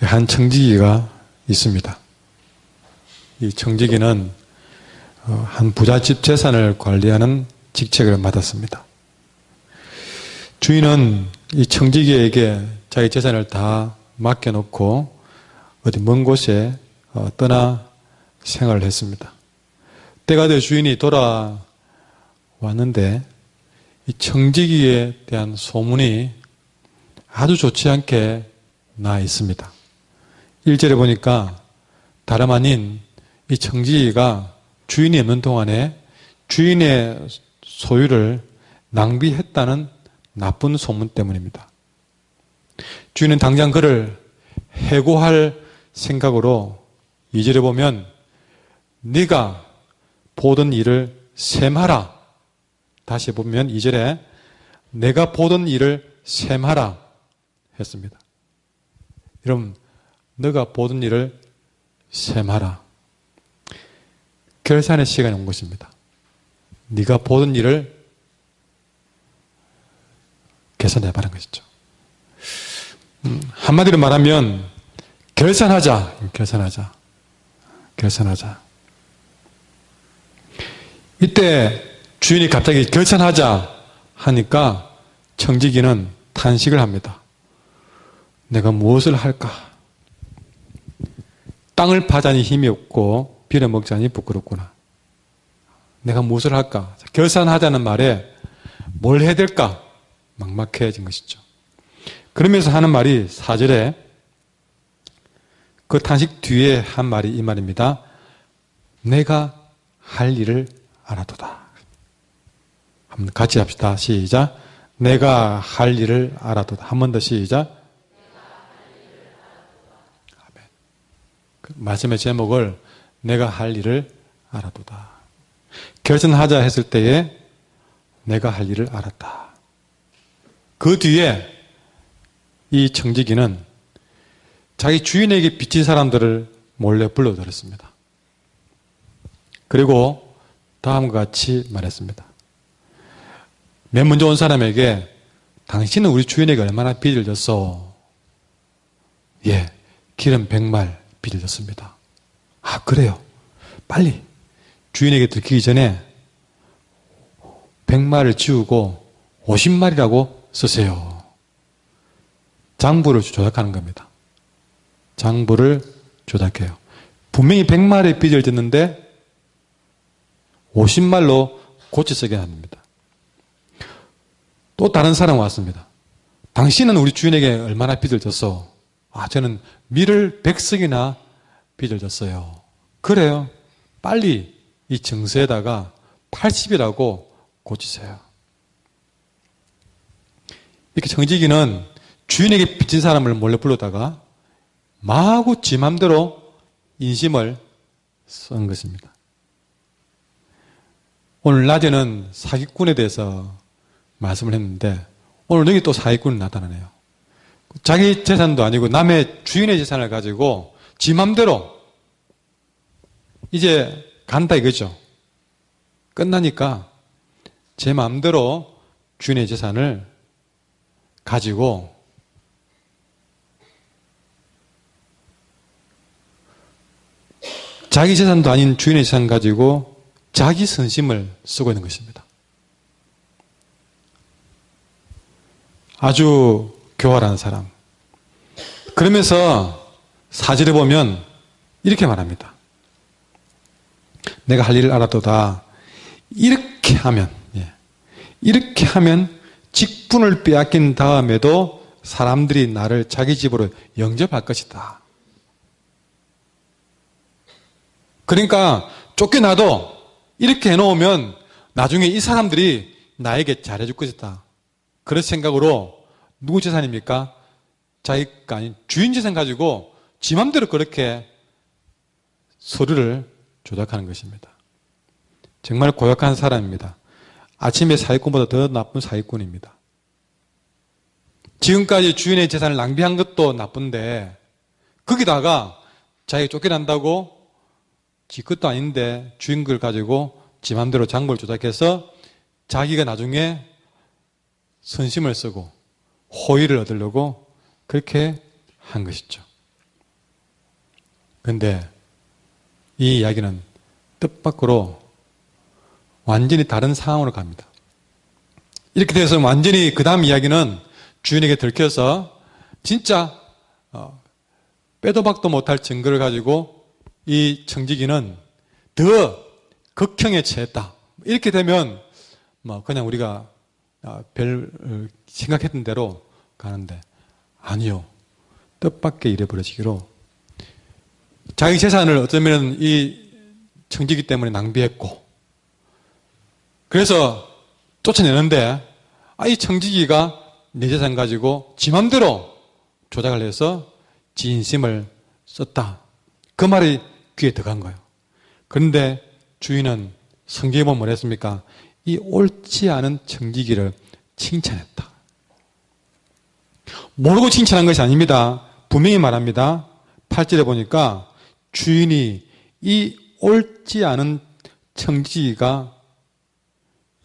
한 청지기가 있습니다. 이 청지기는 한 부잣집 재산을 관리하는 직책을 맡았습니다. 주인은 이 청지기에게 자기 재산을 다 맡겨놓고 어디 먼 곳에 떠나 생활을 했습니다. 때가 되어 주인이 돌아왔는데 이 청지기에 대한 소문이 아주 좋지 않게 나 있습니다. 1절에 보니까 다름 아닌 이 청지기가 주인이 없는 동안에 주인의 소유를 낭비했다는 나쁜 소문 때문입니다. 주인은 당장 그를 해고할 생각으로 2절에 보면 네가 보던 일을 셈하라. 다시 보면 2절에 내가 보던 일을 셈하라 했습니다. 여러분, 너가 보던 일을 셈하라. 결산의 시간이 온 것입니다. 네가 보던 일을 계산해봐라는 것이죠. 한마디로 말하면 결산하자. 이때 주인이 갑자기 결산하자 하니까 청지기는 탄식을 합니다. 내가 무엇을 할까? 땅을 파자니 힘이 없고 빌어먹자니 부끄럽구나. 내가 무엇을 할까? 결산하자는 말에 뭘 해야 될까? 막막해진 것이죠. 그러면서 하는 말이 4절에 그 탄식 뒤에 한 말이 이 말입니다. 내가 할 일을 알아두다. 한번 같이 합시다. 시작. 내가 할 일을 알아두다. 한 번 더 시작. 아멘. 그 말씀의 제목을 내가 할 일을 알아두다. 결산하자 했을 때에 내가 할 일을 알았다. 그 뒤에 이 청지기는 자기 주인에게 빚진 사람들을 몰래 불러들였습니다. 그리고 다음과 같이 말했습니다. 맨 먼저 온 사람에게 당신은 우리 주인에게 얼마나 빚을 졌어? 예, 기름 100말 빚을 졌습니다. 아, 그래요? 빨리 주인에게 들키기 전에 100말을 지우고 50말이라고 쓰세요. 장부를 조작하는 겁니다. 장부를 조작해요. 분명히 100말의 빚을 졌는데 50말로 고쳐 쓰게 합니다. 또 다른 사람 왔습니다. 당신은 우리 주인에게 얼마나 빚을 졌어? 아, 저는 밀을 100석이나 빚을 졌어요. 그래요. 빨리 이 증서에다가 80이라고 고치세요. 이렇게 청지기는 주인에게 빚진 사람을 몰래 불러다가 마구 지 맘대로 인심을 쓴 것입니다. 오늘 낮에는 사기꾼에 대해서 말씀을 했는데 오늘 여기 또 사기꾼이 나타나네요. 자기 재산도 아니고 남의 주인의 재산을 가지고 지 맘대로 이제 간다 이거죠. 끝나니까 제 마음대로 주인의 재산을 가지고 자기 재산도 아닌 주인의 재산 가지고 자기 선심을 쓰고 있는 것입니다. 아주 교활한 사람. 그러면서 4절에 보면 이렇게 말합니다. 내가 할 일을 알아도다. 이렇게 하면 직분을 빼앗긴 다음에도 사람들이 나를 자기 집으로 영접할 것이다. 그러니까 쫓겨나도 이렇게 해놓으면 나중에 이 사람들이 나에게 잘해줄 것이다. 그런 생각으로 누구 재산입니까? 자기가 아닌 주인 재산 가지고 지 맘대로 그렇게 서류를 조작하는 것입니다. 정말 고약한 사람입니다. 아침의 사기꾼보다 더 나쁜 사기꾼입니다. 지금까지 주인의 재산을 낭비한 것도 나쁜데 거기다가 자기가 쫓겨난다고 지 것도 아닌데 주인 걸 가지고 지 맘대로 장부를 조작해서 자기가 나중에 선심을 쓰고 호의를 얻으려고 그렇게 한 것이죠. 그런데 이 이야기는 뜻밖으로 완전히 다른 상황으로 갑니다. 이렇게 돼서 완전히 그 다음 이야기는 주인에게 들켜서 진짜 빼도 박도 못할 증거를 가지고 이 청지기는 더 극형에 처했다. 이렇게 되면 그냥 우리가 별 생각했던 대로 가는데 아니요. 뜻밖의 일이 벌어지기로 자기 재산을 어쩌면 이 청지기 때문에 낭비했고 그래서 쫓아내는데 이 청지기가 내 재산 가지고 지 맘대로 조작을 해서 지 인심을 썼다. 그 말이 귀에 들어간 거예요. 그런데 주인은 성경에 보면 뭐라 했습니까? 이 옳지 않은 청지기를 칭찬했다. 모르고 칭찬한 것이 아닙니다. 분명히 말합니다. 8절에 보니까 주인이 이 옳지 않은 청지기가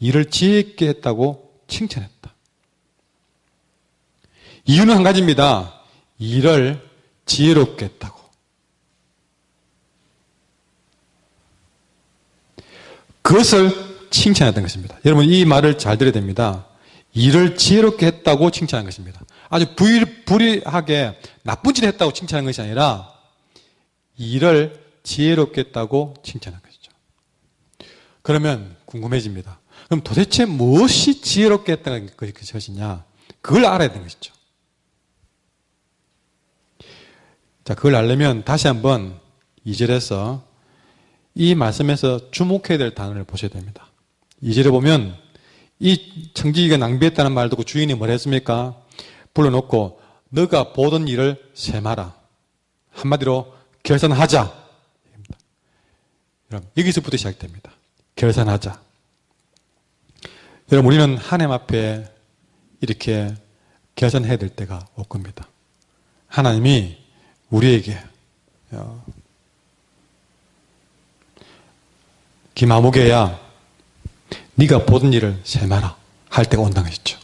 일을 지혜있게 했다고 칭찬했다. 이유는 한 가지입니다. 일을 지혜롭게 했다고. 그것을 칭찬했던 것입니다. 여러분 이 말을 잘 들어야 됩니다. 일을 지혜롭게 했다고 칭찬한 것입니다. 아주 불의하게 나쁜 짓을 했다고 칭찬한 것이 아니라 일을 지혜롭게 했다고 칭찬한 것이죠. 그러면 궁금해집니다. 그럼 도대체 무엇이 지혜롭게 했다는 것이냐? 그걸 알아야 되는 것이죠. 자, 그걸 알려면 다시 한번 2절에서 이 말씀에서 주목해야 될 단어를 보셔야 됩니다. 2절에 보면 이 청지기가 낭비했다는 말 듣고 주인이 뭘 했습니까? 불러놓고 너가 보던 일을 셈하라. 한마디로 결산하자. 여러분, 여기서부터 시작됩니다. 결산하자. 여러분, 우리는 하나님 앞에 이렇게 결산해야 될 때가 올 겁니다. 하나님이 우리에게 김아무개야 네가 보던 일을 셈하라 할 때가 온다는 것이죠.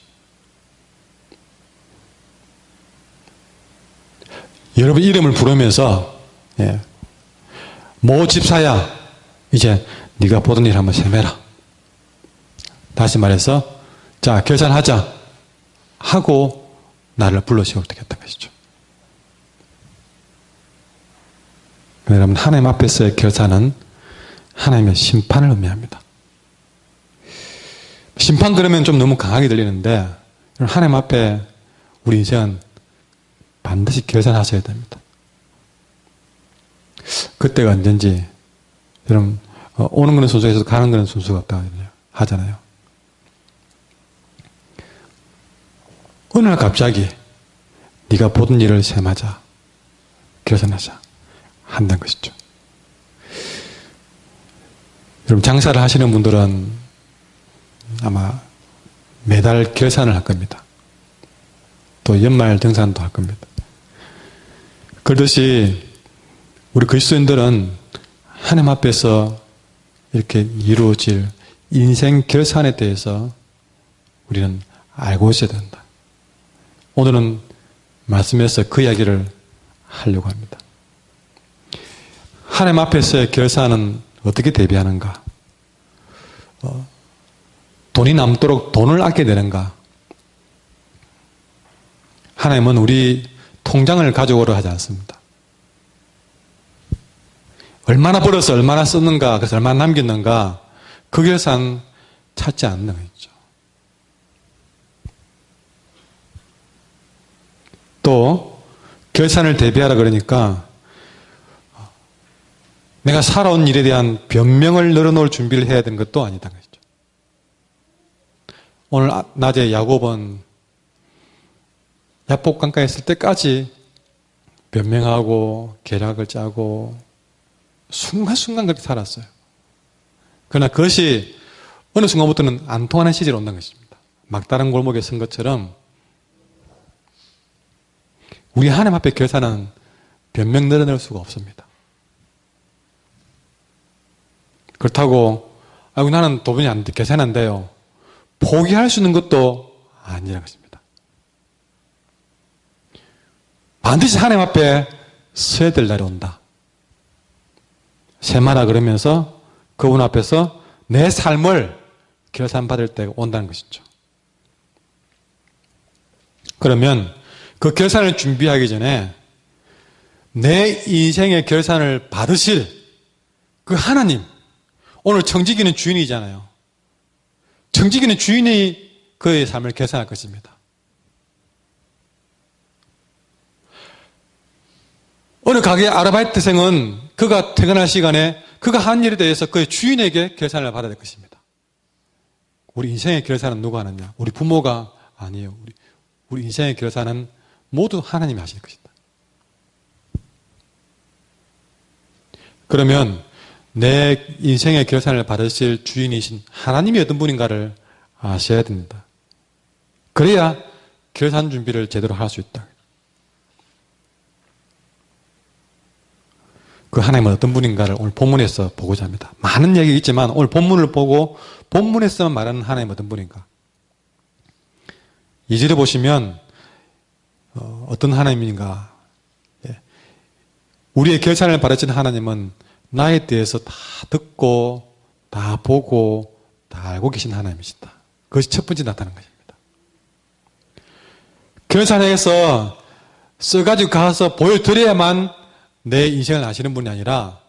여러분 이름을 부르면서 모 집사야 이제 네가 보던 일 한번 셈해라. 다시 말해서 자 결산하자 하고 나를 불러세울 때겠다는 것이죠. 여러분 하나님 앞에서의 결산은 하나님의 심판을 의미합니다. 심판 그러면 좀 너무 강하게 들리는데 하나님 앞에 우리 인생은 반드시 결산하셔야 됩니다. 그때가 언젠지 여러분 오는 거는 순서가 있어도 가는 거는 순서가 없다고 하잖아요. 어느 날 갑자기 네가 보던 일을 셈하자 결산하자 한다는 것이죠. 여러분 장사를 하시는 분들은 아마 매달 결산을 할 겁니다. 또 연말 정산도 할 겁니다. 그렇듯이 우리 그리스도인들은 하나님 앞에서 이렇게 이루어질 인생 결산에 대해서 우리는 알고 있어야 된다. 오늘은 말씀에서 그 이야기를 하려고 합니다. 하나님 앞에서의 결산은 어떻게 대비하는가? 돈이 남도록 돈을 아껴야 되는가? 하나님은 우리 통장을 가져오려 하지 않습니다. 얼마나 벌어서 얼마나 썼는가, 그래서 얼마나 남겼는가, 그 결산 찾지 않는 거죠. 또 결산을 대비하라 그러니까 내가 살아온 일에 대한 변명을 늘어놓을 준비를 해야 되는 것도 아니다. 오늘 낮에 야곱은 야복강가에 있을 때까지 변명하고 계략을 짜고 순간순간 그렇게 살았어요. 그러나 그것이 어느 순간부터는 안 통하는 시절이 온다는 것입니다. 막다른 골목에 선 것처럼 우리 하나님 앞에 결산은 변명 늘어낼 수가 없습니다. 그렇다고 나는 도변이 안 돼, 계산 안 돼요. 포기할 수 있는 것도 아니라는 것입니다. 반드시 하나님 앞에 서야 될 날이 온다. 세마라 그러면서 그분 앞에서 내 삶을 결산받을 때가 온다는 것이죠. 그러면 그 결산을 준비하기 전에 내 인생의 결산을 받으실 그 하나님, 오늘 청지기는 주인이잖아요. 청지기는 주인이 그의 삶을 결산할 것입니다. 어느 가게 아르바이트생은 그가 퇴근할 시간에 그가 한 일에 대해서 그의 주인에게 결산을 받아야 될 것입니다. 우리 인생의 결산은 누가 하느냐? 우리 부모가 아니에요. 우리 인생의 결산은 모두 하나님이 하실 것이다. 그러면 내 인생의 결산을 받으실 주인이신 하나님이 어떤 분인가를 아셔야 됩니다. 그래야 결산 준비를 제대로 할 수 있다. 그 하나님은 어떤 분인가를 오늘 본문에서 보고자 합니다. 많은 얘기가 있지만 오늘 본문을 보고 본문에서만 말하는 하나님은 어떤 분인가. 2절에 보시면 어떤 하나님인가. 우리의 결산을 받으신 하나님은 나에 대해서 다 듣고 다 보고 다 알고 계신 하나님이시다. 그것이 첫 번째 나타나는 것입니다. 결산해서 써가지고 가서 보여드려야만 내 인생을 아시는 분이 아니라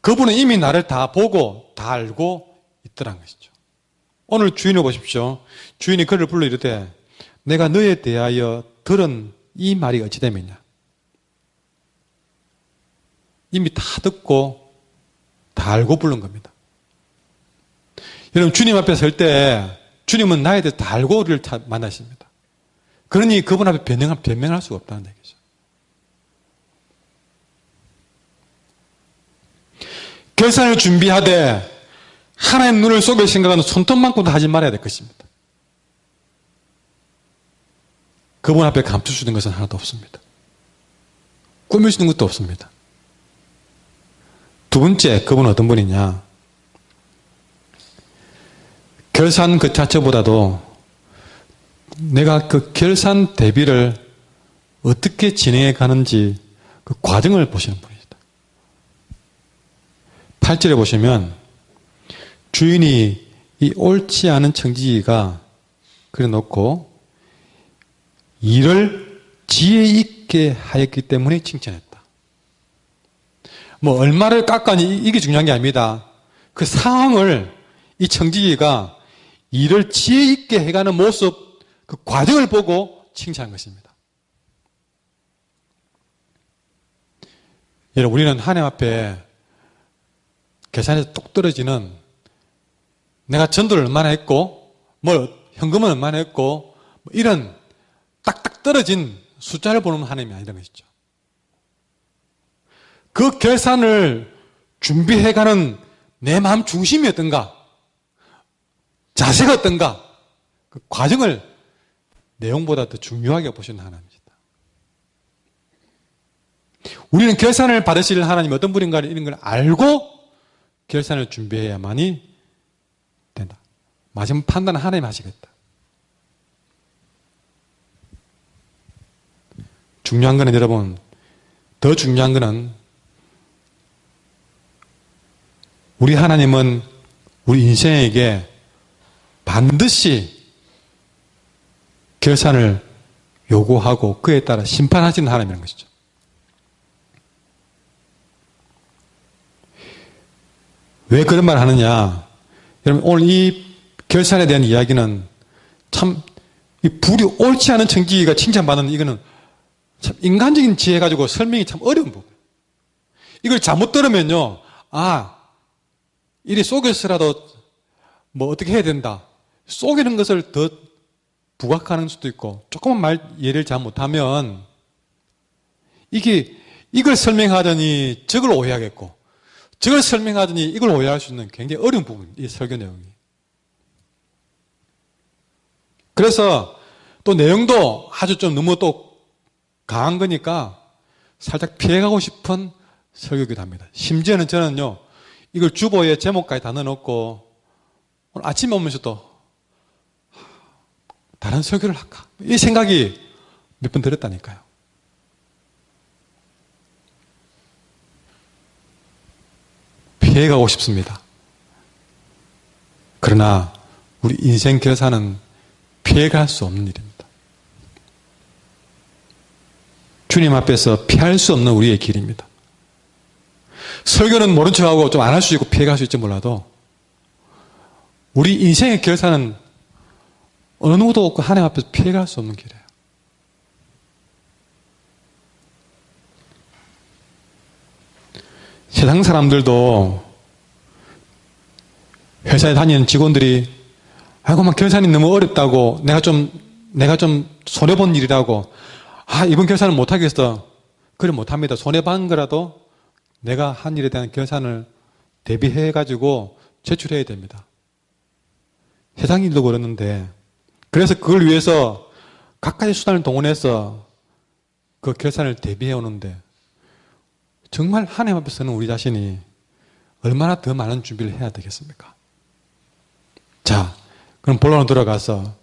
그분은 이미 나를 다 보고 다 알고 있더란 것이죠. 오늘 주인을 보십시오. 주인이 그를 불러 이르되 내가 너에 대하여 들은 이 말이 어찌 되느냐. 이미 다 듣고 다 알고 부른 겁니다. 여러분 주님 앞에 설 때 주님은 나에 대해서 다 알고 우리를 만나십니다. 그러니 그분 앞에 변명할 수가 없다는 얘기죠. 결산을 준비하되 하나님 눈을 속일 생각은 손톱만큼도 하지 말아야 될 것입니다. 그분 앞에 감춰주는 것은 하나도 없습니다. 꾸며주는 것도 없습니다. 두 번째, 그분은 어떤 분이냐. 결산 그 자체보다도 내가 그 결산 대비를 어떻게 진행해 가는지 그 과정을 보시는 분이다. 8절에 보시면 주인이 이 옳지 않은 청지기가 그래 놓고 일을 지혜 있게 하였기 때문에 칭찬했다. 뭐 얼마를 깎아니 이게 중요한 게 아닙니다. 그 상황을 이 청지기가 일을 지혜 있게 해가는 모습 그 과정을 보고 칭찬한 것입니다. 여러분 우리는 하나님 앞에 계산에서 똑 떨어지는 내가 전도를 얼마나 했고 뭐 현금은 얼마나 했고 뭐 이런 딱딱 떨어진 숫자를 보는 하나님이 아니라는 것이죠. 그 결산을 준비해가는 내 마음 중심이 어떤가, 자세가 어떤가, 그 과정을 내용보다 더 중요하게 보시는 하나님입니다. 우리는 결산을 받으실 하나님이 어떤 분인가 이런 걸 알고 결산을 준비해야만이 된다. 마지막 판단은 하나님 하시겠다. 중요한 거는 여러분, 더 중요한 거는 우리 하나님은 우리 인생에게 반드시 결산을 요구하고 그에 따라 심판하시는 하나님이라는 것이죠. 왜 그런 말을 하느냐? 여러분 오늘 이 결산에 대한 이야기는 참 이 불이 옳지 않은 청지기가 칭찬받는 이거는 참 인간적인 지혜 가지고 설명이 참 어려운 부분. 이걸 잘못 들으면요, 이리 속여서라도 뭐 어떻게 해야 된다. 속이는 것을 더 부각하는 수도 있고, 조금만 예를 잘못하면 이걸 설명하더니 저걸 오해하겠고, 저걸 설명하더니 이걸 오해할 수 있는 굉장히 어려운 부분, 이 설교 내용이. 그래서 또 내용도 아주 좀 너무 또 강한 거니까 살짝 피해가고 싶은 설교기도 합니다. 심지어는 저는요, 이걸 주보에 제목까지 다 넣어놓고 오늘 아침에 오면서도 다른 설교를 할까? 이 생각이 몇 번 들었다니까요. 피해가고 싶습니다. 그러나 우리 인생 결산은 피해갈 수 없는 일입니다. 주님 앞에서 피할 수 없는 우리의 길입니다. 설교는 모른 척하고 좀 안 할 수 있고 피해갈 수 있지 몰라도 우리 인생의 결산은 어느 누구도 없고 하나님 앞에서 피해갈 수 없는 길이에요. 세상 사람들도 회사에 다니는 직원들이 아이고 막 결산이 너무 어렵다고 내가 좀 손해본 일이라고 이번 결산을 못하겠어. 그래 못합니다. 손해본 거라도 내가 한 일에 대한 결산을 대비해가지고 제출해야 됩니다. 세상 일도 그러는데 그래서 그걸 위해서 각가지 수단을 동원해서 그 결산을 대비해 오는데 정말 하나님 앞에서는 우리 자신이 얼마나 더 많은 준비를 해야 되겠습니까? 자, 그럼 본론으로 들어가서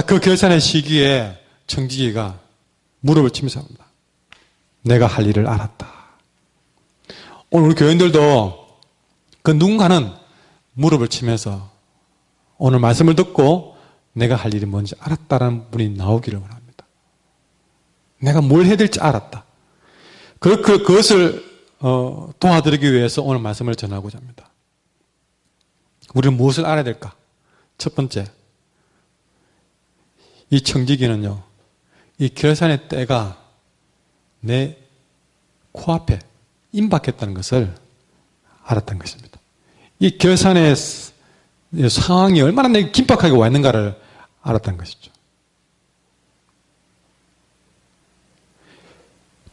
그 결산의 시기에 청지기가 무릎을 치면서 합니다. 내가 할 일을 알았다. 오늘 우리 교인들도 그 누군가는 무릎을 치면서 오늘 말씀을 듣고 내가 할 일이 뭔지 알았다라는 분이 나오기를 원합니다. 내가 뭘 해야 될지 알았다. 그것을 도와드리기 위해서 오늘 말씀을 전하고자 합니다. 우리는 무엇을 알아야 될까? 첫 번째, 이 청지기는요, 이 결산의 때가 내 코앞에 임박했다는 것을 알았던 것입니다. 이 결산의 상황이 얼마나 내게 긴박하게 와 있는가를 알았던 것이죠.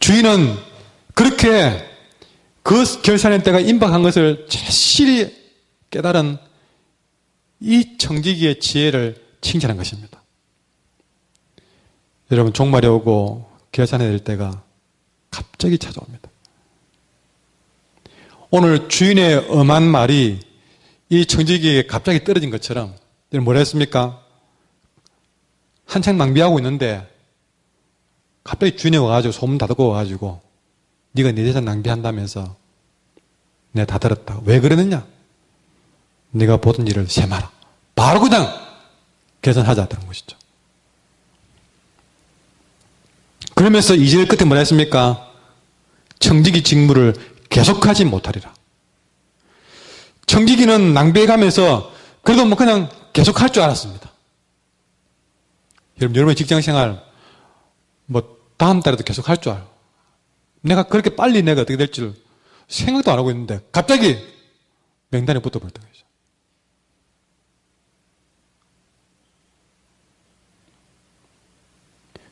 주인은 그렇게 그 결산의 때가 임박한 것을 절실히 깨달은 이 청지기의 지혜를 칭찬한 것입니다. 여러분, 종말이 오고 결산해야 될 때가 갑자기 찾아옵니다. 오늘 주인의 엄한 말이 이 청지기에게 갑자기 떨어진 것처럼 여러분 뭐라 했습니까? 한창 낭비하고 있는데 갑자기 주인이 와가지고 소문 다 듣고 와가지고 네가 네 재산 낭비한다면서 내가 다 들었다. 왜 그러느냐? 네가 보던 일을 세마라. 바로 그냥 계산하자는 것이죠. 그러면서 2절 끝에 뭐라 했습니까? 청지기 직무를 계속하지 못하리라. 청지기는 낭비해가면서 그래도 뭐 그냥 계속할 줄 알았습니다. 여러분의 직장생활 뭐 다음 달에도 계속할 줄 알아요. 내가 그렇게 빨리 내가 어떻게 될 줄 생각도 안 하고 있는데 갑자기 명단에 붙어버렸던 거죠.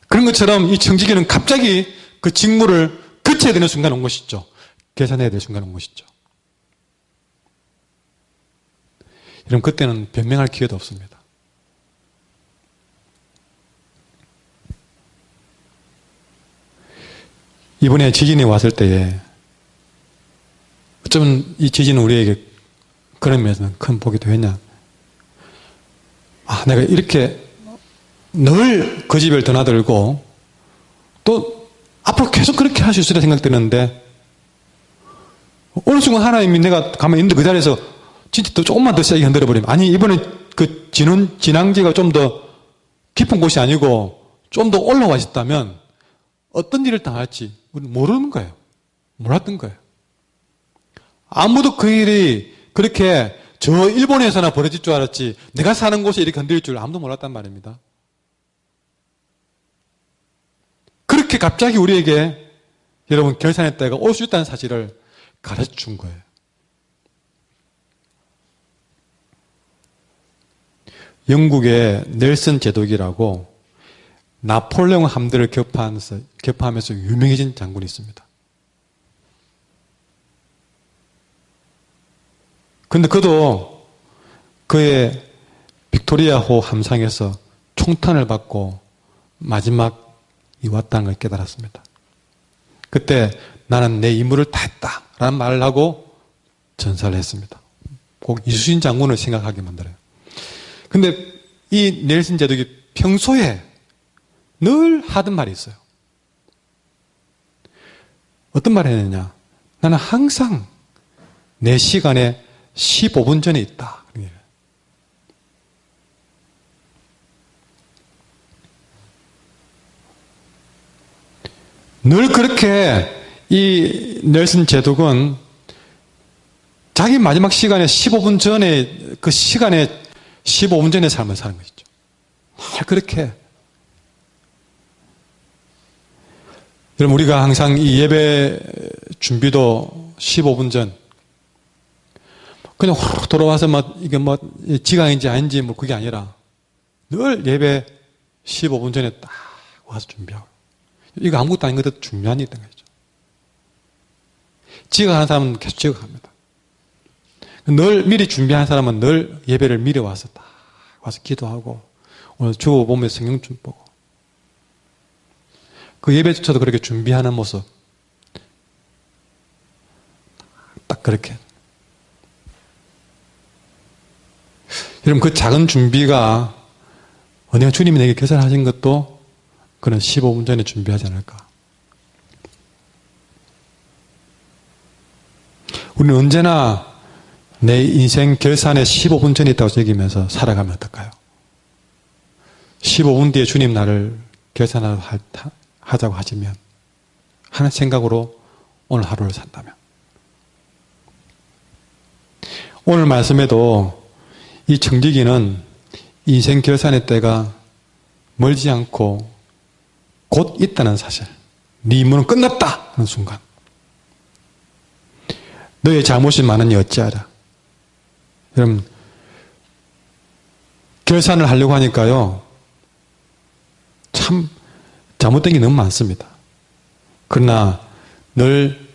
그런 것처럼 이 청지기는 갑자기 그 직무를 그쳐야 되는 순간 온 것이죠. 계산해야 될 순간 온 것이죠. 여러분, 그때는 변명할 기회도 없습니다. 이번에 지진이 왔을 때에 어쩌면 이 지진은 우리에게 그런 면에서는 큰 복이 되었냐. 내가 이렇게 늘 그 집을 드나들고 또 앞으로 계속 그렇게 할 수 있으리라 생각되는데 어느 순간 하나님이 내가 가만히 있는데 그 자리에서 진짜 또 조금만 더 세게 흔들어버리면 이번에 그 진앙지가 좀 더 깊은 곳이 아니고 좀 더 올라와 있었다면 어떤 일을 당할지 우리는 모르는 거예요. 몰랐던 거예요. 아무도 그 일이 그렇게 저 일본에서나 벌어질 줄 알았지 내가 사는 곳에 이렇게 흔들릴 줄 아무도 몰랐단 말입니다. 그렇게 갑자기 우리에게 여러분 결산의 때가 올 수 있다는 사실을 가르쳐 준 거예요. 영국의 넬슨 제독이라고 나폴레옹 함대를 격파하면서 유명해진 장군이 있습니다. 근데 그도 그의 빅토리아호 함상에서 총탄을 받고 마지막이 왔다는 걸 깨달았습니다. 그때 나는 내 임무를 다 했다 라는 말을 하고 전사를 했습니다. 꼭 이순신 장군을 생각하게 만들어요. 근데 이 넬슨 제독이 평소에 늘 하던 말이 있어요. 어떤 말을 했느냐? 나는 항상 내 시간에 15분 전에 있다. 늘 그렇게 이 넬슨 제독은 자기 마지막 시간에 15분 전에, 그 시간에 15분 전에 삶을 사는 것이죠. 늘 그렇게. 여러분, 우리가 항상 이 예배 준비도 15분 전, 그냥 후루 돌아와서 이게 지각인지 아닌지 그게 아니라 늘 예배 15분 전에 딱 와서 준비하고. 이거 아무것도 아닌 것도 중요한 일이 있던 거죠. 지각하는 사람은 계속 지각합니다. 늘 미리 준비한 사람은 늘 예배를 미리 와서 딱 와서 기도하고 오늘 주보 보면서 성경 좀 보고 그 예배조차도 그렇게 준비하는 모습 딱 그렇게. 여러분, 그 작은 준비가 언젠가 주님이 내게 계산하신 것도 그런 15분 전에 준비하지 않을까. 우리는 언제나 내 인생 결산에 15분 전에 있다고 새기면서 살아가면 어떨까요? 15분 뒤에 주님 나를 결산하자고 하시면 하는 생각으로 오늘 하루를 산다면. 오늘 말씀에도 이 청지기는 인생 결산의 때가 멀지 않고 곧 있다는 사실. 네 임무는 끝났다 하는 순간. 너의 잘못이 많으니 어찌하라. 여러분, 결산을 하려고 하니까요, 참 잘못된 게 너무 많습니다. 그러나 늘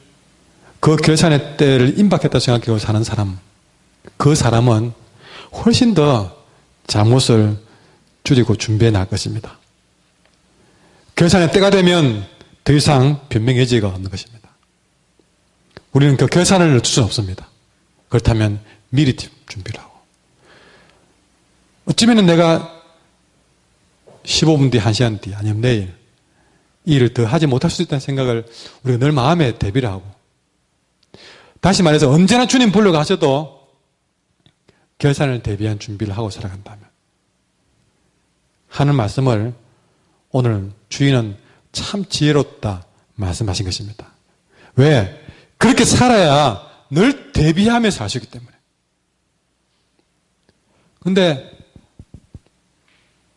그 결산의 때를 임박했다 생각하고 사는 사람, 그 사람은 훨씬 더 잘못을 줄이고 준비해 나갈 것입니다. 결산의 때가 되면 더 이상 변명 여지가 없는 것입니다. 우리는 그 결산을 늦출 수는 없습니다. 그렇다면 미리 준비를 하고. 어쩌면 내가 15분 뒤, 1시간 뒤, 아니면 내일 이 일을 더 하지 못할 수 있다는 생각을 우리가 늘 마음에 대비를 하고, 다시 말해서 언제나 주님 불러가셔도 결산을 대비한 준비를 하고 살아간다면 하는 말씀을 오늘 주인은 참 지혜롭다 말씀하신 것입니다. 왜? 그렇게 살아야 늘 대비하면서 살 수 있기 때문에. 근데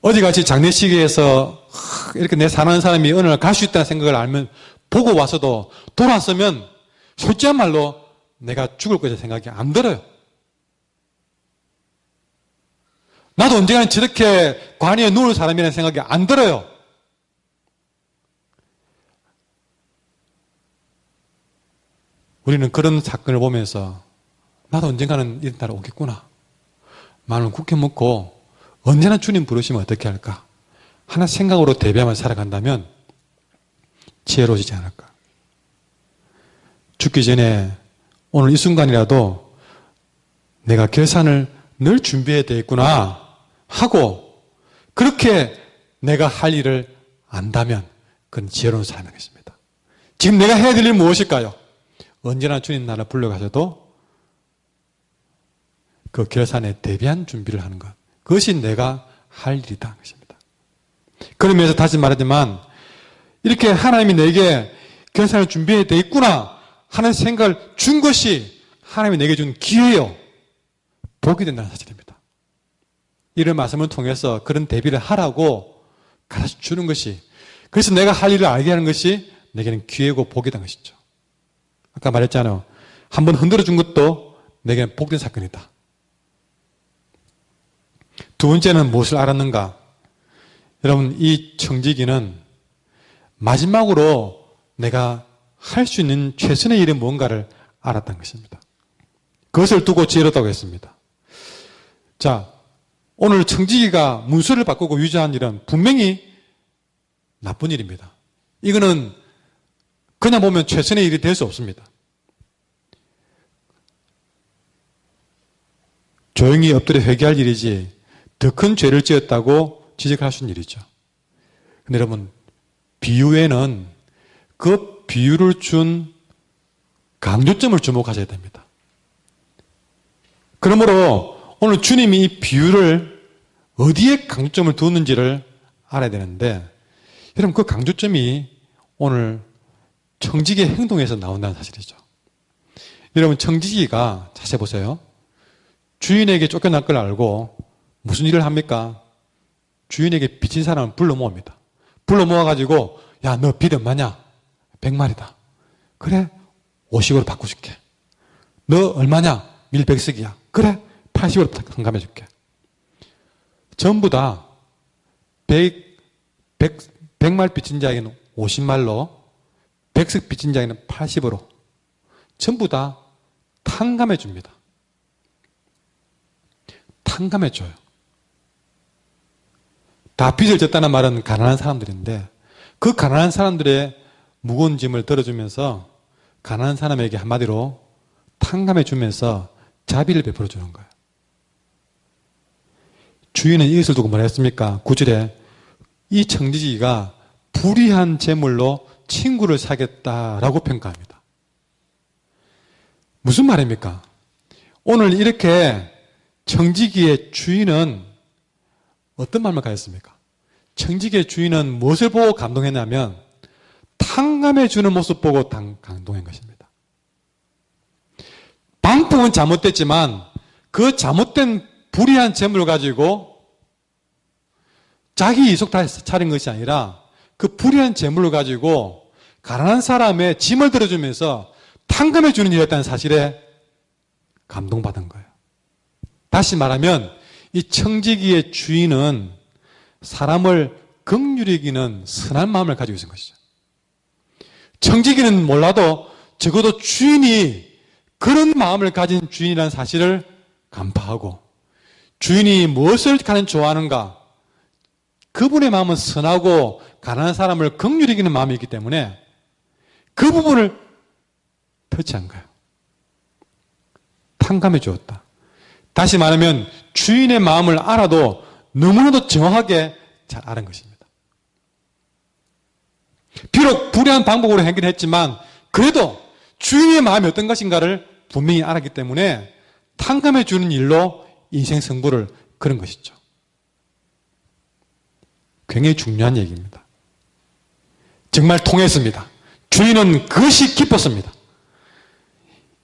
어디같이 장례식에서 이렇게 내 사랑하는 사람이 어느 날 갈 수 있다는 생각을 알면 보고 와서도 돌아서면 솔직한 말로 내가 죽을 것이라는 생각이 안 들어요. 나도 언젠가는 저렇게 관이에 누울 사람이라는 생각이 안 들어요. 우리는 그런 사건을 보면서 나도 언젠가는 이런 날이 오겠구나. 마음을 굳게 먹고 언제나 주님 부르시면 어떻게 할까 하는 생각으로 대비하면서 살아간다면 지혜로워지지 않을까. 죽기 전에 오늘 이 순간이라도 내가 결산을 늘 준비해야 되겠구나 하고 그렇게 내가 할 일을 안다면 그건 지혜로운 삶이 되겠습니다. 지금 내가 해야 될 일은 무엇일까요? 언제나 주님 나라 불러가셔도 그 결산에 대비한 준비를 하는 것. 그것이 내가 할 일이다. 것입니다. 그러면서 다시 말하지만 이렇게 하나님이 내게 결산을 준비해야 되겠구나 하는 생각을 준 것이 하나님이 내게 준 기회요. 복이 된다는 사실입니다. 이런 말씀을 통해서 그런 대비를 하라고 가르쳐 주는 것이, 그래서 내가 할 일을 알게 하는 것이 내게는 기회고 복이다 것이죠. 아까 말했잖아요. 한번 흔들어 준 것도 내게는 복된 사건이다. 두 번째는 무엇을 알았는가? 여러분, 이 청지기는 마지막으로 내가 할 수 있는 최선의 일이 뭔가를 알았다는 것입니다. 그것을 두고 지혜롭다고 했습니다. 자, 오늘 청지기가 문서를 바꾸고 유지한 일은 분명히 나쁜 일입니다. 이거는 그냥 보면 최선의 일이 될 수 없습니다. 조용히 엎드려 회개할 일이지 더 큰 죄를 지었다고 지적할 수 있는 일이죠. 근데 여러분, 비유에는 그 비유를 준 강조점을 주목하셔야 됩니다. 그러므로 오늘 주님이 이 비유를 어디에 강조점을 두었는지를 알아야 되는데, 여러분 그 강조점이 오늘 청지기의 행동에서 나온다는 사실이죠. 여러분 청지기가 자세히 보세요. 주인에게 쫓겨날 걸 알고 무슨 일을 합니까? 주인에게 빚진 사람을 불러 모읍니다. 불러 모아가지고 야, 너 빚 얼마냐? 100마리다. 그래, 50으로 바꿔줄게. 너 얼마냐? 밀백석이야. 그래, 80으로 탕감해줄게. 전부 다 100말 빚진 자에게는 50말로, 100석 빚진 자에게는 80으로 전부 다 탕감해줍니다. 탕감해줘요. 다 빚을 졌다는 말은 가난한 사람들인데, 그 가난한 사람들의 무거운 짐을 들어주면서 가난한 사람에게 한마디로 탕감해주면서 자비를 베풀어주는 거예요. 주인은 이것을 두고 뭐라 했습니까? 9절에 이 청지기가 불의한 재물로 친구를 사겠다라고 평가합니다. 무슨 말입니까? 오늘 이렇게 청지기의 주인은 어떤 마음을 가졌습니까? 청지기의 주인은 무엇을 보고 감동했냐면 탕감해주는 모습 보고 감동한 것입니다. 방법은 잘못됐지만 그 잘못된 불의한 재물을 가지고 자기 이속 차린 것이 아니라 그 불의한 재물을 가지고 가난한 사람의 짐을 들어주면서 탕감해주는 일이었다는 사실에 감동받은 거예요. 다시 말하면 이 청지기의 주인은 사람을 긍휼히 여기는 선한 마음을 가지고 있는 것이죠. 청지기는 몰라도 적어도 주인이 그런 마음을 가진 주인이라는 사실을 간파하고 주인이 무엇을 가장 좋아하는가, 그분의 마음은 선하고 가난한 사람을 긍휼히 여기는 마음이 있기 때문에 그 부분을 터치한 거예요. 탕감해 주었다. 다시 말하면 주인의 마음을 알아도 너무나도 정확하게 잘 아는 것입니다. 비록 불의한 방법으로 해결했지만 그래도 주인의 마음이 어떤 것인가를 분명히 알았기 때문에 탕감해 주는 일로 인생 승부를 그런 것이죠. 굉장히 중요한 얘기입니다. 정말 통했습니다. 주인은 그것이 기뻤습니다.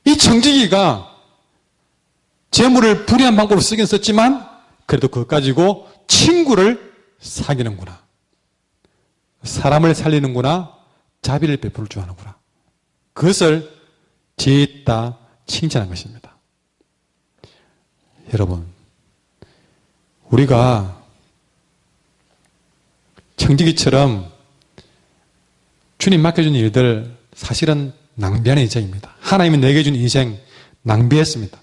이 청지기가 재물을 불의한 방법으로 쓰긴 썼지만 그래도 그것 가지고 친구를 사귀는구나, 사람을 살리는구나, 자비를 베풀 줄 아는구나, 그것을 지혜 있다 칭찬한 것입니다. 여러분, 우리가 청지기처럼 주님 맡겨준 일들 사실은 낭비하는 인생입니다. 하나님이 내게 준 인생 낭비했습니다.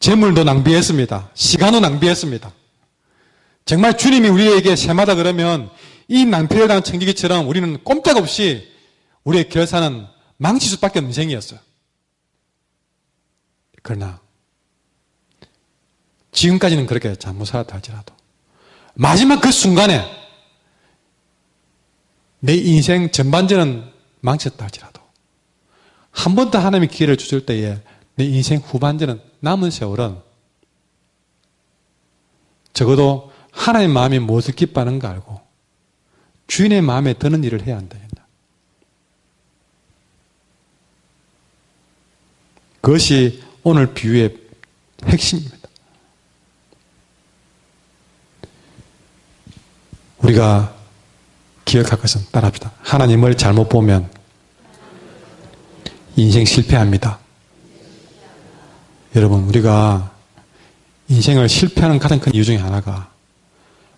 재물도 낭비했습니다. 시간도 낭비했습니다. 정말 주님이 우리에게 세마다 그러면 이 낭비를 당한 청지기처럼 우리는 꼼짝없이 우리의 결사는 망칠 수밖에 없는 인생이었어요. 그러나 지금까지는 그렇게 잘못 살았다 할지라도 마지막 그 순간에 내 인생 전반전은 망쳤다 할지라도 한 번 더 하나님이 기회를 주실 때에 내 인생 후반전은, 남은 세월은 적어도 하나님의 마음이 무엇을 기뻐하는가 알고 주인의 마음에 드는 일을 해야 한다. 그것이 오늘 비유의 핵심입니다. 우리가 기억할 것은 따라합시다. 하나님을 잘못 보면 인생 실패합니다. 여러분, 우리가 인생을 실패하는 가장 큰 이유 중에 하나가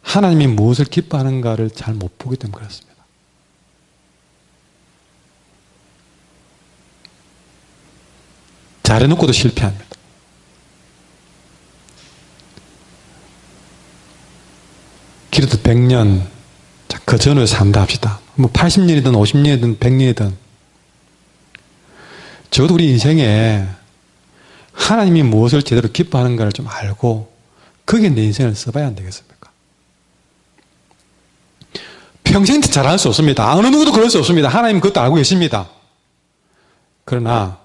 하나님이 무엇을 기뻐하는가를 잘 못 보기 때문에 그렇습니다. 잘해놓고도 실패합니다. 길어도 100년, 그 전후에 산다 합시다. 뭐 80년이든 50년이든 100년이든 적어도 우리 인생에 하나님이 무엇을 제대로 기뻐하는가를 좀 알고 거기에 내 인생을 써봐야 안 되겠습니까? 평생 잘할 수 없습니다. 어느 누구도 그럴 수 없습니다. 하나님 그것도 알고 계십니다. 그러나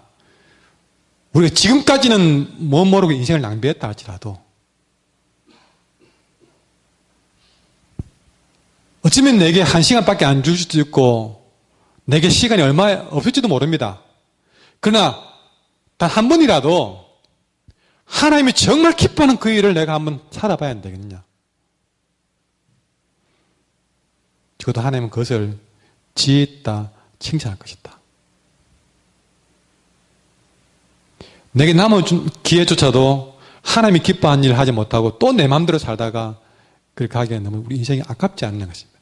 우리가 지금까지는 뭐 모르고 인생을 낭비했다 할지라도 어쩌면 내게 1시간밖에 안 줄 수도 있고 내게 시간이 얼마 없을지도 모릅니다. 그러나 단 한 번이라도 하나님이 정말 기뻐하는 그 일을 내가 한번 살아봐야 안 되겠느냐. 적어도 하나님은 그것을 지혜있다 칭찬할 것이다. 내게 남은 기회조차도 하나님이 기뻐하는 일을 하지 못하고 또 내 마음대로 살다가 그렇게 하기에는 너무 우리 인생이 아깝지 않는 것입니다.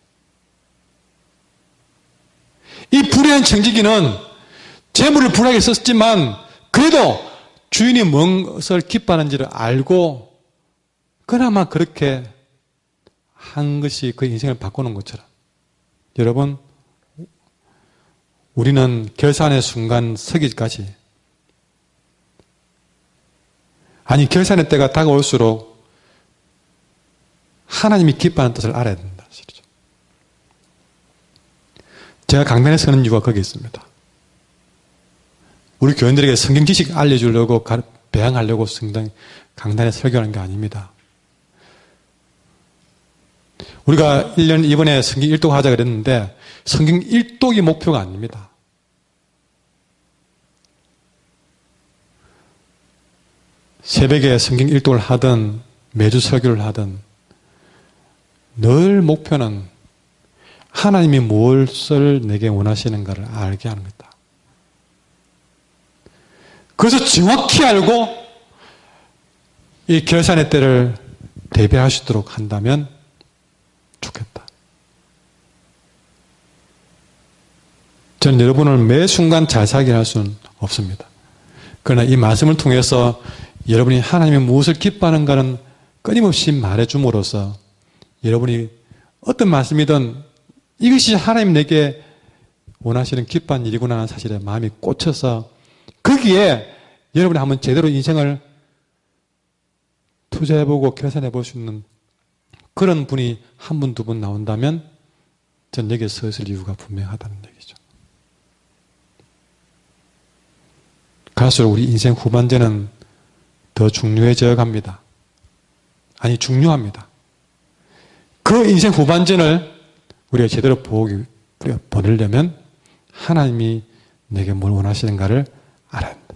이 불의한 청지기는 재물을 불하게 썼지만 그래도 주인이 무엇을 기뻐하는지를 알고 그나마 그렇게 한 것이 그 인생을 바꾸는 것처럼 여러분 우리는 결산의 순간 서기까지 아니 결산의 때가 다가올수록 하나님이 기뻐하는 뜻을 알아야 된다. 제가 강단에 서는 이유가 거기 있습니다. 우리 교인들에게 성경 지식 알려주려고 배양하려고 강단에 설교하는 게 아닙니다. 우리가 1년 이번에 성경 1독 하자 그랬는데 성경 1독이 목표가 아닙니다. 새벽에 성경 1독을 하든 매주 설교를 하든 늘 목표는 하나님이 무엇을 내게 원하시는가를 알게 하는 거다. 그래서 정확히 알고 이 결산의 때를 대비할 수 있도록 한다면 좋겠다. 저는 여러분을 매 순간 잘 살게 할 수는 없습니다. 그러나 이 말씀을 통해서 여러분이 하나님이 무엇을 기뻐하는가는 끊임없이 말해줌으로써 여러분이 어떤 말씀이든 이것이 하나님 내게 원하시는 기뻐하는 일이구나 하는 사실에 마음이 꽂혀서 거기에 여러분이 한번 제대로 인생을 투자해보고 계산해볼 수 있는 그런 분이 한 분, 두 분 나온다면 전 여기에 서 있을 이유가 분명하다는 얘기죠. 갈수록 우리 인생 후반전은 더 중요해져 갑니다. 아니 중요합니다. 그 인생 후반전을 우리가 제대로 우리가 보내려면 하나님이 내게 뭘 원하시는가를 알아야 한다.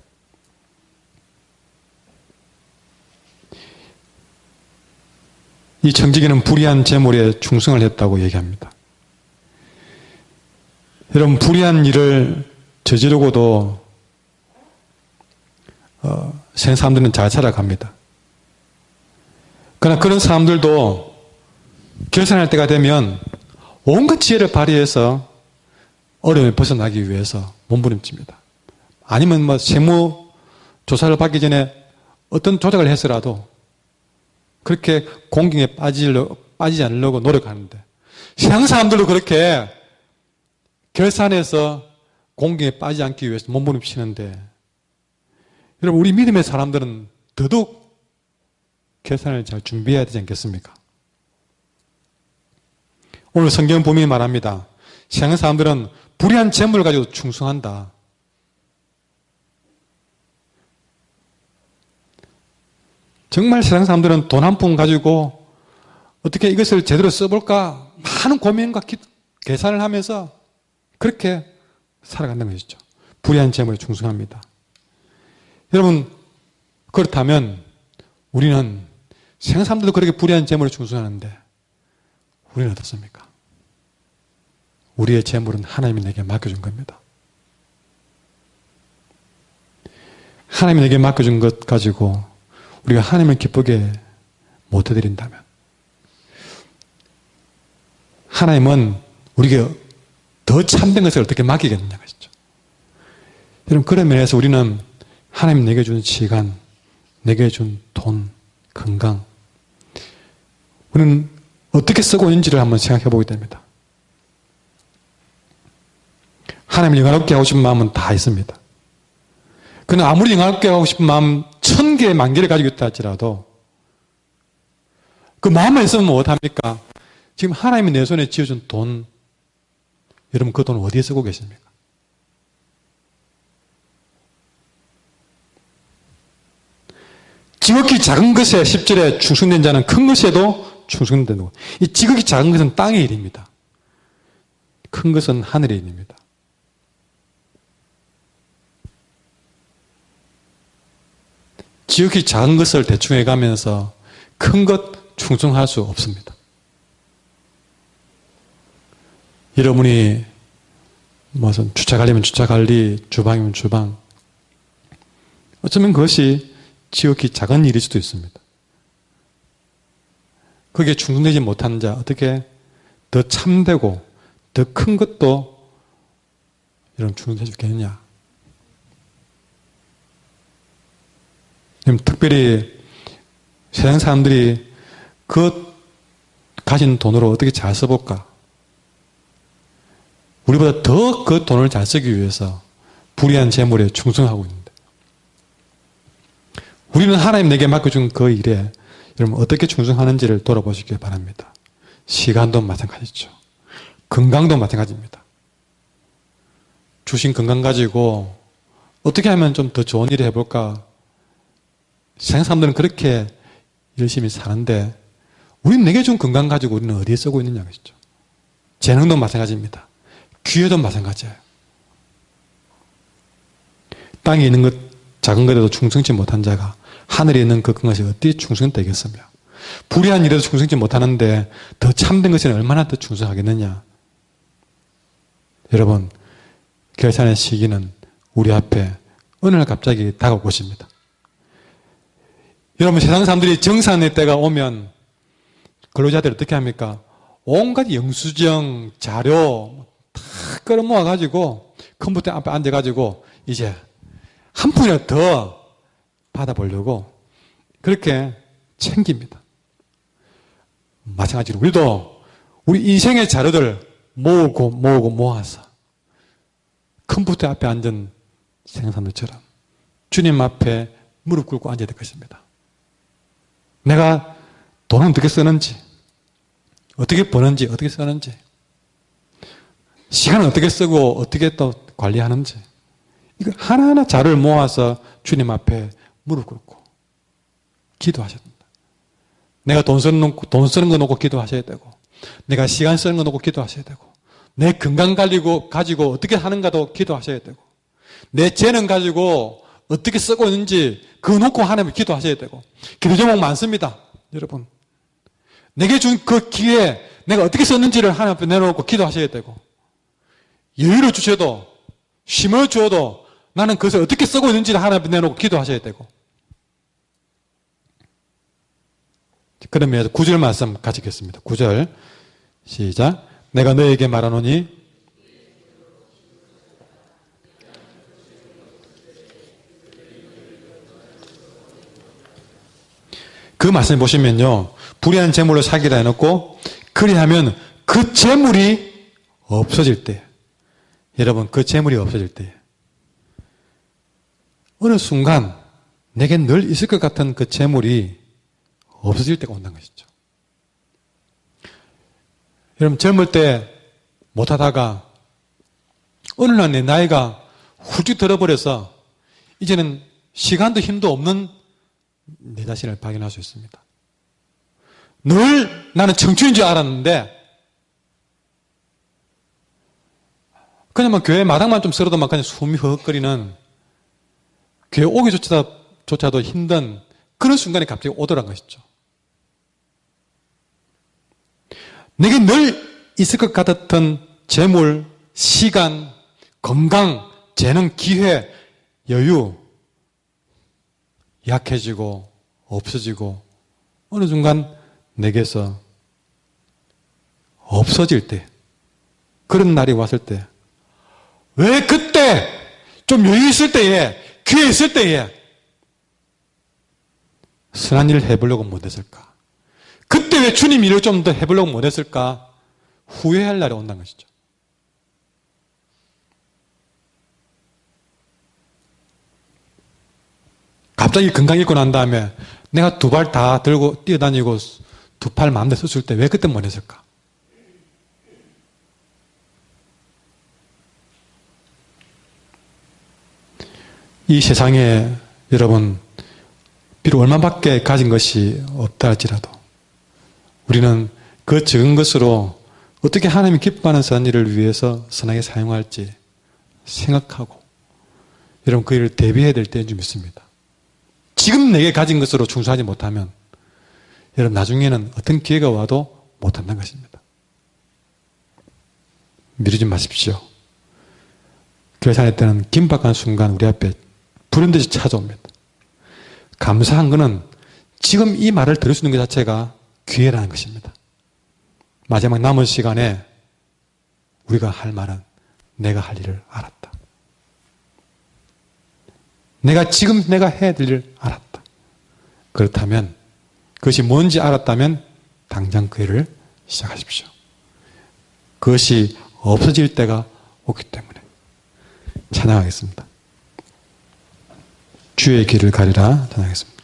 이 청지기는 불의한 재물에 충성을 했다고 얘기합니다. 여러분 불의한 일을 저지르고도 세상 사람들은 잘 살아갑니다. 그러나 그런 사람들도 결산할 때가 되면 온갖 지혜를 발휘해서 어려움을 벗어나기 위해서 몸부림칩니다. 아니면 뭐 세무 조사를 받기 전에 어떤 조작을 해서라도 그렇게 공경에 빠지지 않으려고 노력하는데 세상 사람들도 그렇게 결산해서 공경에 빠지지 않기 위해서 몸부림치는데 여러분 우리 믿음의 사람들은 더더욱 결산을 잘 준비해야 되지 않겠습니까? 오늘 성경 보면 말합니다. 세상 사람들은 불의한 재물을 가지고 충성한다. 정말 세상 사람들은 돈 한 푼 가지고 어떻게 이것을 제대로 써볼까 많은 고민과 계산을 하면서 그렇게 살아간다는 것이죠. 불의한 재물에 충성합니다. 여러분 그렇다면 우리는 세상 사람들도 그렇게 불의한 재물에 충성하는데 우리는 어떻습니까? 우리의 재물은 하나님이 내게 맡겨준 겁니다. 하나님이 내게 맡겨준 것 가지고 우리가 하나님을 기쁘게 못해드린다면 하나님은 우리에게 더 참된 것을 어떻게 맡기겠느냐 것이죠. 여러분 그런 면에서 우리는 하나님 내게 준 시간, 내게 준 돈, 건강 우리는 어떻게 쓰고 있는지를 한번 생각해 보게 됩니다. 하나님을 영화롭게 하고 싶은 마음은 다 있습니다. 그러나 아무리 영화롭게 하고 싶은 마음 1000개, 10,000개를 가지고 있다 할지라도 그 마음만 있으면 못합니까? 지금 하나님이 내 손에 쥐어준 돈 여러분 그 돈 어디에 쓰고 계십니까? 지극히 작은 것에 10절에 충성된 자는 큰 것에도 충성된다고. 이 지극히 작은 것은 땅의 일입니다. 큰 것은 하늘의 일입니다. 지극히 작은 것을 대충 해가면서 큰 것 충성할 수 없습니다. 여러분이 무슨 주차 관리면 주차 관리, 주방이면 주방. 어쩌면 그것이 지극히 작은 일일 수도 있습니다. 거기에 충성되지 못하는 자, 어떻게 더 참되고 더 큰 것도 이런 충성해 주겠느냐. 특별히 세상 사람들이 그 가진 돈으로 어떻게 잘 써볼까? 우리보다 더 그 돈을 잘 쓰기 위해서 불의한 재물에 충성하고 있는데, 우리는 하나님 내게 맡겨준 그 일에 여러분 어떻게 충성하는지를 돌아보시기 바랍니다. 시간도 마찬가지죠. 건강도 마찬가지입니다. 주신 건강 가지고 어떻게 하면 좀 더 좋은 일을 해볼까? 세상 사람들은 그렇게 열심히 사는데 우리는 내게 준 건강 가지고 우리는 어디에 쓰고 있느냐 것이죠. 재능도 마찬가지입니다. 기회도 마찬가지예요. 땅에 있는 것 작은 것에도 충성치 못한 자가 하늘에 있는 그 큰 것이 어떻게 충성되겠으며, 불의한 일에도 충성치 못하는데 더 참된 것에는 얼마나 더 충성하겠느냐. 여러분, 결산의 시기는 우리 앞에 어느 날 갑자기 다가올 것입니다. 여러분, 세상 사람들이 정산의 때가 오면 근로자들이 어떻게 합니까? 온갖 영수증, 자료 다 끌어모아가지고 컴퓨터 앞에 앉아가지고 이제 한 푼이라도 더 받아보려고 그렇게 챙깁니다. 마찬가지로 우리도 우리 인생의 자료들 모아서 컴퓨터 앞에 앉은 생산들처럼 주님 앞에 무릎 꿇고 앉아야 될 것입니다. 내가 돈은 어떻게 쓰는지, 어떻게 버는지, 어떻게 쓰는지, 시간은 어떻게 쓰고 어떻게 또 관리하는지, 이거 하나하나 자료를 모아서 주님 앞에 무릎 꿇고 기도하셔야 됩니다. 내가 돈 쓰는 거 놓고 기도하셔야 되고, 내가 시간 쓰는 거 놓고 기도하셔야 되고, 내 건강 가지고 어떻게 하는가도 기도하셔야 되고, 내 재능 가지고 어떻게 쓰고 있는지 그거 놓고 하나님을 기도하셔야 되고, 기도 제목 많습니다. 여러분, 내게 준 그 기회에 내가 어떻게 썼는지를 하나님 앞에 내놓고 기도하셔야 되고, 여유를 주셔도 쉼을 주어도 나는 그것을 어떻게 쓰고 있는지를 하나님 앞에 내놓고 기도하셔야 되고. 그러면 9절 말씀 같이 읽겠습니다. 9절 시작. 내가 너에게 말하노니 그 말씀 보시면요, 불의한 재물로 사기라 해놓고 그리하면 그 재물이 없어질 때, 여러분 그 재물이 없어질 때 어느 순간 내게 늘 있을 것 같은 그 재물이 없어질 때가 온다는 것이죠. 여러분 젊을 때 못하다가 어느 날 내 나이가 훌쩍 들어버려서 이제는 시간도 힘도 없는 내 자신을 발견할 수 있습니다. 늘 나는 청춘인 줄 알았는데 그냥 막 교회 마당만 좀 쓸어도 막 그냥 숨이 허헉거리는, 교회 오기조차도 힘든 그런 순간이 갑자기 오더란 것이죠. 내게 늘 있을 것 같았던 재물, 시간, 건강, 재능, 기회, 여유 약해지고 없어지고 어느 순간 내게서 없어질 때, 그런 날이 왔을 때, 왜 그때 좀 여유 있을 때에, 기회 있을 때에 선한 일을 해보려고 못했을까? 그때 왜 주님 일을 좀 더 해보려고 못했을까? 후회할 날이 온다는 것이죠. 갑자기 건강 잃고 난 다음에 내가 두 발 다 들고 뛰어다니고 두 팔 마음대로 썼을 때 왜 그때 못했을까? 이 세상에 여러분 비록 얼마밖에 가진 것이 없다 할지라도 우리는 그 적은 것으로 어떻게 하나님이 기뻐하는 선한 일을 위해서 선하게 사용할지 생각하고 여러분 그 일을 대비해야 될 때인 줄 믿습니다. 지금 내게 가진 것으로 충성하지 못하면 여러분 나중에는 어떤 기회가 와도 못한다는 것입니다. 미루지 마십시오. 교회 다닐 때는 긴박한 순간 우리 앞에 불현듯이 찾아옵니다. 감사한 것은 지금 이 말을 들을 수 있는 것 자체가 기회라는 것입니다. 마지막 남은 시간에 우리가 할 말은 내가 할 일을 알았다. 지금 내가 해야 될 일을 알았다. 그렇다면 그것이 뭔지 알았다면 당장 그 일을 시작하십시오. 그것이 없어질 때가 오기 때문에 찬양하겠습니다. 주의 길을 가리라 찬양하겠습니다.